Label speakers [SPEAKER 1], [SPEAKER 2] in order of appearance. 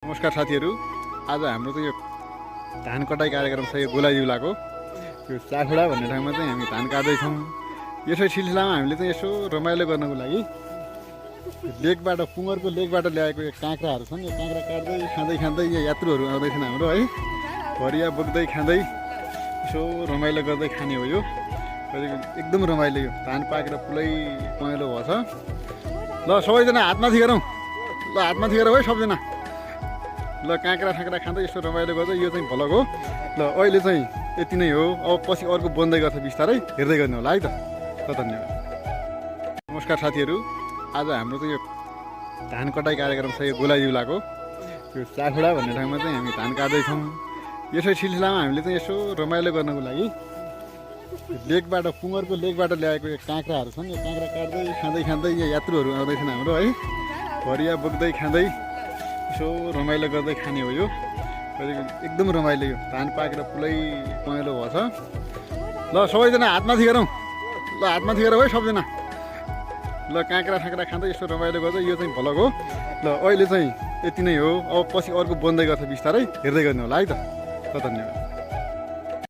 [SPEAKER 1] नमस्कार साथीहरू, आज हाम्रो चाहिँ यो धान कटाइ कार्यक्रम छ। यो गोलाइजिउलाको यो चाखुडा भन्ने ठाउँमा चाहिँ हामी धान काट्दैछौँ। यसै सिलसिलामा हामीले चाहिँ यसो रमाइलो गर्नको लागि लेकबाट पुँगरको लेकबाट ल्याएको यो काँक्राहरू छन्। यो काँक्रा काट्दै खाँदै खाँदै यो यात्रुहरू आउँदैछन् हाम्रो है, भरिया बोक्दै खाँदै यसो रमाइलो गर्दै खाने हो। यो एकदम रमाइलो, यो धान पाकेर पुरै पहेँलो भएछ। ल सबैजना हातमाथि गरौँ, ल हातमाथि गरौँ है सबजना। ल काँक्रा साँक्रा खाँदै यस्तो रमाइलो गर्दै यो चाहिँ भ्लग हो। ल अहिले चाहिँ यति नै हो। अब पछि अर्को बन्दै गर्छ बिस्तारै, हेर्दै गर्नु होला है त। ल धन्यवाद। नमस्कार साथीहरू, आज हाम्रो चाहिँ यो धान कटाइ कार्यक्रम छ। यो गोलाइजिउलाको यो चाखुडा भन्ने ठाउँमा चाहिँ हामी धान काट्दैछौँ। यसै सिलसिलामा हामीले चाहिँ यसो रमाइलो गर्नको लागि लेकबाट पुँगरको लेकबाट ल्याएको यो काँक्राहरू छन्। यो काँक्रा काट्दै खाँदै खाँदै यो यात्रुहरू आउँदैछन् हाम्रो है, भरिया बोक्दै खाँदै यसो रमाइलो गर्दै खाने हो। यो एकदम रमाइलो, यो धान पाकेर पुरै पहेँलो भएछ। ल सबैजना हातमाथि गरौँ, ल हातमाथि गरौँ है सबजना। ल काँक्रा साँक्रा खाँदै यस्तो रमाइलो गर्दै यो चाहिँ भ्लग हो। ल अहिले चाहिँ यति नै हो। अब पछि अर्को बन्दै गर्छ बिस्तारै, हेर्दै गर्नु होला है त। ल धन्यवाद।